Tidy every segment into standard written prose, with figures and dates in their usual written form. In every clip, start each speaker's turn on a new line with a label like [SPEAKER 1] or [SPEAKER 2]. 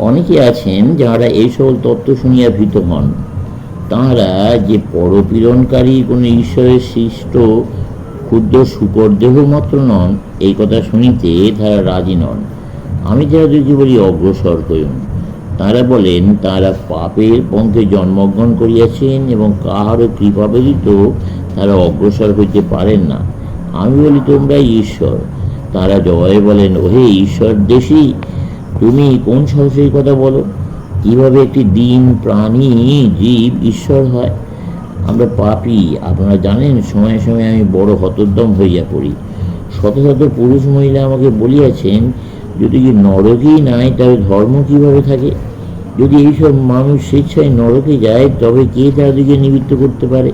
[SPEAKER 1] অনেকে আছেন যাঁরা এই সকল তত্ত্ব শুনিয়া ভীত হন। তাঁরা যে পরপীড়নকারী কোনো ঈশ্বরের সৃষ্ট ক্ষুদ্র শুকর দেহ মাত্র নন, এই কথা শুনিতে তারা রাজি নন। আমি যাদেরকে বলি অগ্রসর হইন। তাঁরা বলেন তাঁরা পাপের পন্থে জন্মগ্রহণ করিয়াছেন এবং কাহারও কৃপা ব্যতীত তারা অগ্রসর হইতে পারেন না। আমি বলি তোমরা ঈশ্বর। তাঁরা জবাবে বলেন, ওহে ঈশ্বর দেশী, তুমি কোন সাহসের কথা বলো? কিভাবে একটি দিন প্রাণী জীব ঈশ্বর হয়? আমরা পাপী, আপনারা জানেন। সময়ে সময়ে আমি বড় হতোদ্যম হইয়া পড়ি। শত শত পুরুষ মহিলা আমাকে বলিয়াছেন, যদি কি নরকেই নাই তবে ধর্ম কিভাবে থাকে? যদি এইসব মানুষ স্বেচ্ছায় নরকে যায় তবে কে তাদেরকে নিবৃত্ত করতে পারে?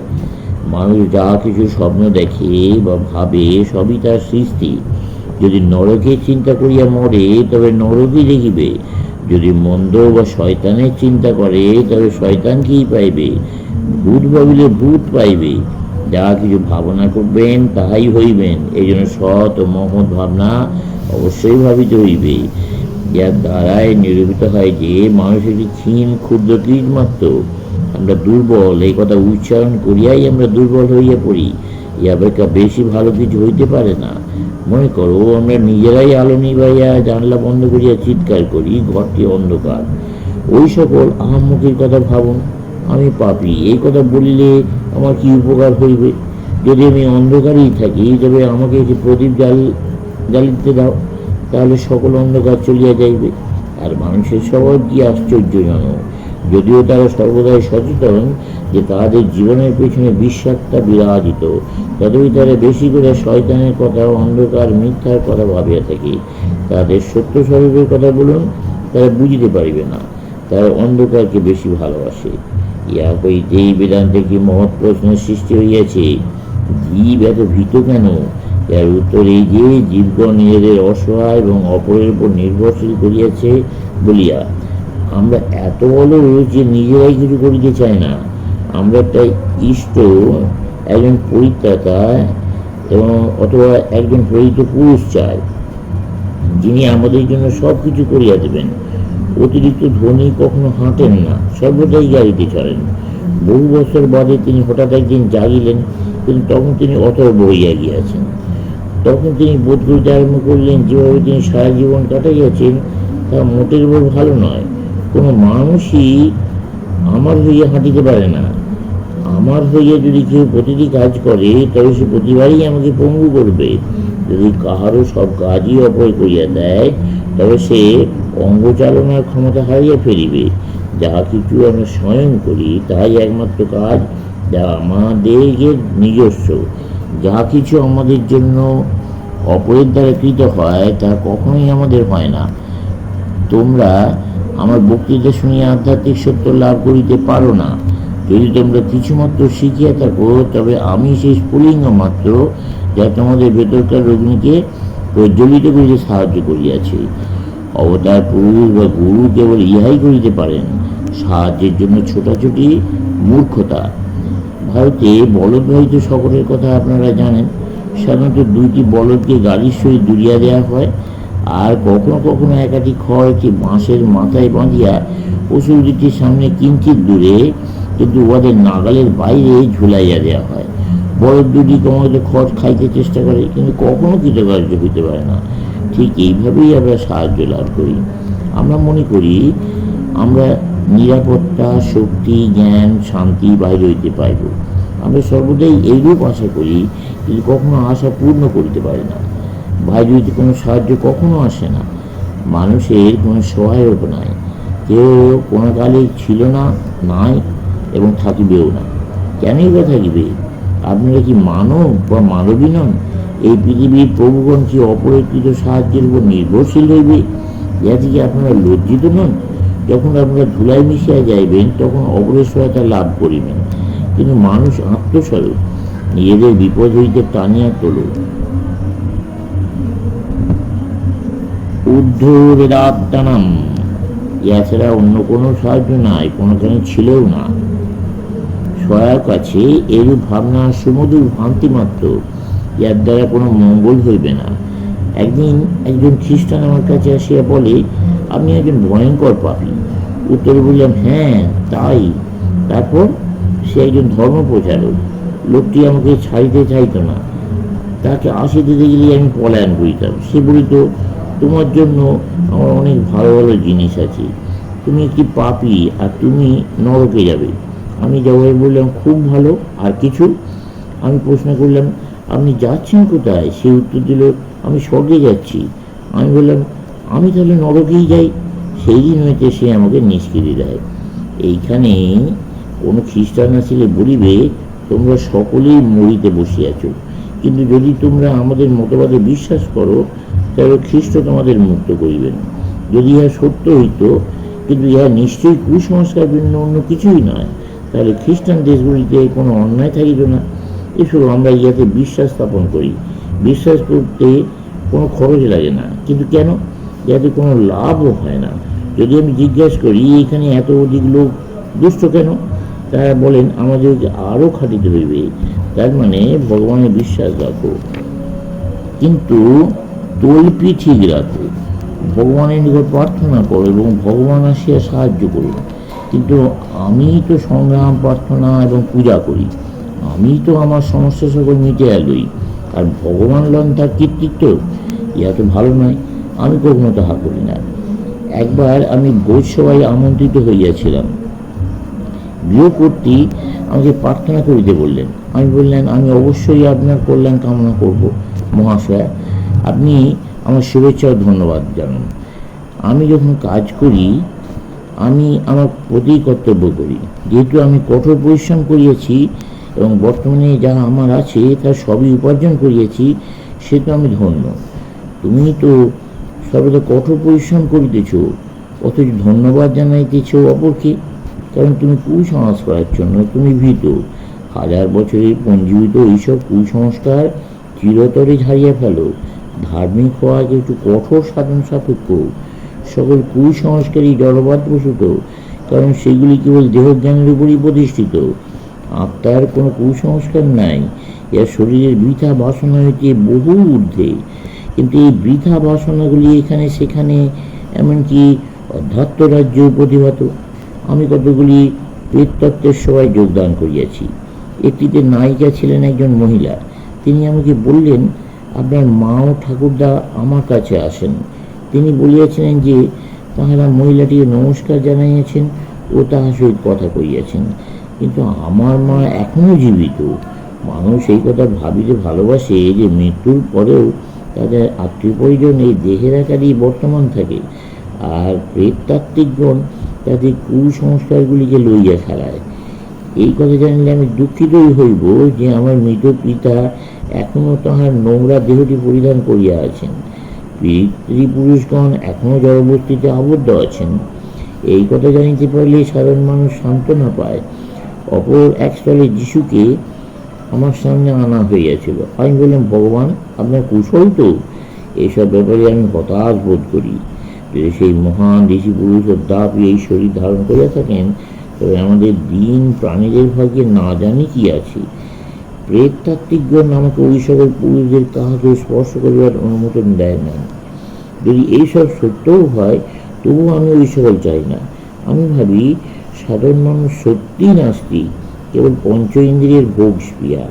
[SPEAKER 1] মানুষ যা কিছু স্বপ্ন দেখে বা ভাবে সবই তার সৃষ্টি। যদি নরকের চিন্তা করিয়া মরে তবে নরকই দেখিবে। যদি মন্দ বা শয়তানের চিন্তা করে তবে শয়তানকেই পাইবে। ভূত ভাবিলে ভূত পাইবে। যা কিছু ভাবনা করবেন তাহাই হইবেন। এই জন্য সৎ ও মহৎ ভাবনা অবশ্যই ভাবিতে হইবে। যার দ্বারাই নিরূপিত হয় যে মানুষ একটি ক্ষীণ ক্ষুদ্র কীট মাত্র। আমরা দুর্বল, এই কথা উচ্চারণ করিয়াই আমরা দুর্বল হইয়া পড়ি। এ অপেক্ষা বেশি ভালো কিছু হইতে পারে না। মনে করো, আমরা নিজেরাই আলো নিবাইয়া জানলা বন্ধ করিয়া চিৎকার করি, ঘরটি অন্ধকার। ওই সকল আহাম্মকির কথা ভাবুন। আমি পাপী, এই কথা বলিলে আমার কি উপকার হইবে? যদি আমি অন্ধকারেই থাকি তবে আমাকে একটি প্রদীপ জ্বালিতে দাও, তাহলে সকল অন্ধকার চলিয়া যাইবে। আর মানুষের স্বভাব কি আশ্চর্যজনক! যদিও তারা সর্বদাই সচেতন যে তাদের জীবনের পেছনে বিষাক্তা বিরাজিত, তথাপি তারা বেশি করে শয়তানের কথা, অন্ধকার, মিথ্যার কথা ভাবিয়া থাকে। তাদের সত্য স্বরূপের কথা বলুন, তারা বুঝিতে পারিবে না। তারা অন্ধকারকে বেশি ভালোবাসে। ইহা হইতেই বেদান্তে কি মহৎ প্রশ্নের সৃষ্টি হইয়াছে, জীব এত ভীত কেন? এর উত্তর এই যে জীবগণ নিজেদের অসহায় এবং অপরের উপর নির্ভরশীল করিয়াছে বলিয়া আমরা এত বড় যে নিজেরাই কিছু করিতে চাই না। আমরা একটা ইষ্ট, একজন পরিত্রাতা এবং অথবা একজন পরিত পুরুষ চাই, যিনি আমাদের জন্য সব কিছু করিয়া দেবেন। অতিরিক্ত ধনী কখনো হাঁটেন না, সর্বদাই গাড়িতে চড়েন। বহু বছর বাদে তিনি হঠাৎ একদিন জাগিলেন, কিন্তু তখন তিনি অতর্ব হইয়া গিয়াছেন। তখন তিনি বোধ করিতে আরম্ভ করলেন, যেভাবে তিনি সারা জীবন কাটাইয়াছেন তা মোটের উপর ভালো নয়। কোনো মানুষই আমার হইয়া হাঁটিতে পারে না। আমার হইয়া যদি কেউ প্রতিটি কাজ করে তবে সে প্রতিবারই আমাকে পঙ্গু করবে। যদি কাহারও সব কাজই অপয় করিয়া দেয় তবে সে অঙ্গচালনার ক্ষমতা হারিয়ে ফেলিবে। যাহা কিছু আমরা স্বয়ং করি তাহাই একমাত্র কাজ যা আমাদেরকে নিজস্ব। যাহা কিছু আমাদের জন্য অপরের দ্বারা কৃত হয় তা কখনোই আমাদের হয় না। তোমরা আমার বক্তৃতা শুনিয়া আধ্যাত্মিক সত্য লাভ করিতে পারো না। যদি তোমরা কিছুমাত্র শিখিয়া থাকো তবে আমি সেই স্ফুলিঙ্গ মাত্র, যা তোমাদের ভেতরকার অগ্নিকে প্রজ্বলিত করিতে সাহায্য করিয়াছে। অবতার পুরুষ বা গুরু কেবল ইহাই করিতে পারেন। সাহায্যের জন্য ছোটাছুটি মূর্খতা। ভারতে বলদবাহিত সকলের কথা আপনারা জানেন। সাধারণত দুইটি বলদকে গাড়ির সহিত জুড়িয়া দেওয়া হয়, আর কখনো কখনো একাধিক খড় একটি বাঁশের মাথায় বাঁধিয়া পশু দুটির সামনে কিঞ্চিত দূরে, কিন্তু উহাদের নাগালের বাইরে ঝুলাইয়া দেওয়া হয়। বলদ দুটি ক্রমাগত খড় খাইতে চেষ্টা করে, কিন্তু কখনো কৃতকার্য হইতে পারে না। ঠিক এইভাবেই আমরা সাহায্য লাভ করি। আমরা মনে করি আমরা নিরাপত্তা, শক্তি, জ্ঞান, শান্তি বাইরে হইতে পাইব। আমরা সর্বদাই এইরূপ আশা করি, কিন্তু কখনো আশা পূর্ণ করিতে পারি না। বাইরে হইতে কোনো সাহায্য কখনো আসে না। মানুষের কোনো সহায়ক নাই। কেউ কোনো কালে ছিল না, নাই এবং থাকিবেও না। কেনই বা থাকিবে? আপনারা কি মানব বা মানবী নন? এই পৃথিবীর প্রভুগণ কি অপরিকৃত সাহায্যের উপর নির্ভরশীল হইবে? ইহা থেকে আপনারা লজ্জিত নন? যখন আপনারা ধুলায় মিশিয়া যাইবেন তখন অপরের সহায়তা লাভ করিবেন। কিন্তু মানুষ আত্মস্বরূপ, নিজেদের বিপদ হইতে টানিয়া তোলো। ঊর্ধ্বরেদাত্মানাম, ইহা ছাড়া অন্য কোনো সাহায্য নাই, কোনোখানে ছিলও না। সহায়ক আছে এরূপ ভাবনা সুমধুর ভ্রান্তি মাত্র, যার দ্বারা কোনো মঙ্গল হইবে না। একদিন একজন খ্রিস্টান আমার কাছে আসিয়া বলে, আপনি একজন ভয়ঙ্কর পাপী। উত্তরে বললাম, হ্যাঁ তাই। তারপর? সে একজন ধর্ম প্রচারক। লোকটি আমাকে ছাড়িতে চাইতো না। তাকে আসিতে গেলে আমি পলায়ন করিতাম। সে বলিত, তোমার জন্য আমার অনেক ভালো ভালো জিনিস আছে, তুমি একটি পাপী আর তুমি নরকে যাবে। আমি জবাবে বললাম, খুব ভালো, আর কিছু? আমি প্রশ্ন করলাম, আপনি যাচ্ছেন কোথায়? সে উত্তর দিল, আমি স্বর্গে যাচ্ছি। আমি বললাম, আমি তাহলে নরকেই যাই। সেই দিন হইতে সে আমাকে নিষ্কৃতি দেয়। এইখানে কোনো খ্রিস্টান আসিলে বলিবে, তোমরা সকলেই মরিতে বসিয়াছ, কিন্তু যদি তোমরা আমাদের মতবাদে বিশ্বাস করো, তবে খ্রিস্ট তোমাদের মুক্ত করিবেন। যদি ইহা সত্য হইত, কিন্তু ইহা নিশ্চয়ই কুসংস্কার ভিন্ন অন্য কিছুই নয়, তাহলে খ্রিস্টান দেশগুলিতে কোনো অন্যায় থাকিত না। এসব আমরা ইহাতে বিশ্বাস স্থাপন করি। বিশ্বাস করতে কোনো খরচ লাগে না, কিন্তু কেন? যাতে কোনো লাভও হয় না। যদি আমি জিজ্ঞাসা করি, এখানে এত অধিক লোক দুষ্ট কেন? তারা বলেন, আমাদেরকে আরও খাটিতে হইবে। তার মানে ভগবানের বিশ্বাস রাখো, কিন্তু তল্পি ঠিক রাখো। ভগবানের নিকট প্রার্থনা করো এবং ভগবান আসিয়া সাহায্য করুন। কিন্তু আমি তো সংগ্রাম, প্রার্থনা এবং পূজা করি। আমি তো আমার সমস্যা সকল মিটিয়া লই, আর ভগবান লন তার কৃতিত্ব। ইহা তো ভালো নয়। আমি কখনো তাহা করি না। একবার আমি ভোজসভায় আমন্ত্রিত হইয়াছিলাম। গৃহকর্ত্রী আমাকে প্রার্থনা করিতে বললেন। আমি বললেন, আমি অবশ্যই আপনার কল্যাণ কামনা করব মহাশয়া। আপনি আমার শুভেচ্ছা ও ধন্যবাদ জানান। আমি যখন কাজ করি, আমি আমার প্রতি কর্তব্য করি। যেহেতু আমি কঠোর পরিশ্রম করিয়াছি এবং বর্তমানে যা আমার আছে তা সবই উপার্জন করিয়াছি, সে তো আমি ধন্য। তুমি তো সর্বদা কঠোর পরিশ্রম করিতেছ, অথচ ধন্যবাদ জানাইতেছ অপরকে, কারণ তুমি কুসংস্কারের জন্য তুমি ভীত। হাজার বছরের পঞ্জীবিত এইসব কুসংস্কার চিরতরে ঝাড়িয়া ফেলো। ধার্মিক হওয়া একটু কঠোর সাধন সাপেক্ষ। সকল কুসংস্কারই জড়বাদ প্রসূত, কারণ সেগুলি কেবল দেহজ্ঞানের উপরই প্রতিষ্ঠিত। আত্মার কোনো কুসংস্কার নাই। এর শরীরের বৃথা বাসনা হইতে বহু ঊর্ধ্বে। কিন্তু এই বৃথা বাসনাগুলি এখানে সেখানে, এমনকি অধ্যাত্ম রাজ্যেও প্রতিভাত। আমি কতগুলি প্রেততত্ত্বের সভায় যোগদান করিয়াছি। একটিতে নায়িকা ছিলেন একজন মহিলা। তিনি আমাকে বললেন, আপনার মা ও ঠাকুরদা আমার কাছে আসেন। তিনি বলিয়াছিলেন যে তাহারা মহিলাটিকে নমস্কার জানাইয়াছেন ও তাহার সহিত কথা কইয়াছেন, কিন্তু আমার মা এখনও জীবিত। মানুষ এই কথা ভাবিতে ভালোবাসে যে মৃত্যুর পরেও তাদের আত্মীয় পরিজন এই দেহের আকারেই বর্তমান থাকে, আর প্রেততাত্ত্বিকগণ তাদের কুসংস্কারগুলিকে লইয়া খেলায়। এই কথা জানিলে আমি দুঃখিতই হইব যে আমার মৃত পিতা এখনও তাহার নোংরা দেহটি পরিধান করিয়া আছেন। পিতৃপুরুষগণ এখনও জড়বস্তিতে আবদ্ধ আছেন। এই কথা জানিতে পারলে সাধারণ মানুষ সান্ত্বনা পায়। অপর এক স্থলে যিশুকে আমার সামনে আনা হইয়াছিল। আমি বললাম, ভগবান আপনার কুশল তো? এইসব ব্যাপারে আমি হতাশ বোধ করি। যদি সেই মহান ঋষি পুরুষ অদ্যাপি এই শরীর ধারণ করিয়া থাকেন, তবে আমাদের দিন প্রাণীদের ভাগ্যে না জানি কি আছে। প্রেততাত্ত্বিকগণ আমাকে ওই সকল পুরুষদের কাহাকেও স্পর্শ করিবার অনুমোদন দেয় না। যদি এইসব সত্যও হয়, তবুও আমি ওই সকল চাই না। আমি ভাবি সাধারণ মানুষ সত্যিই নাস্তিক, কেবল পঞ্চ ইন্দ্রিয়ের ভোগ স্পৃহা।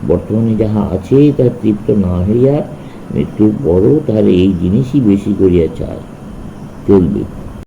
[SPEAKER 1] বর্তমানে যাহা আছে তা তৃপ্ত না হইয়া মৃত্যুর পরও তার এই জিনিসই বেশি করিয়া চায়। চলবে।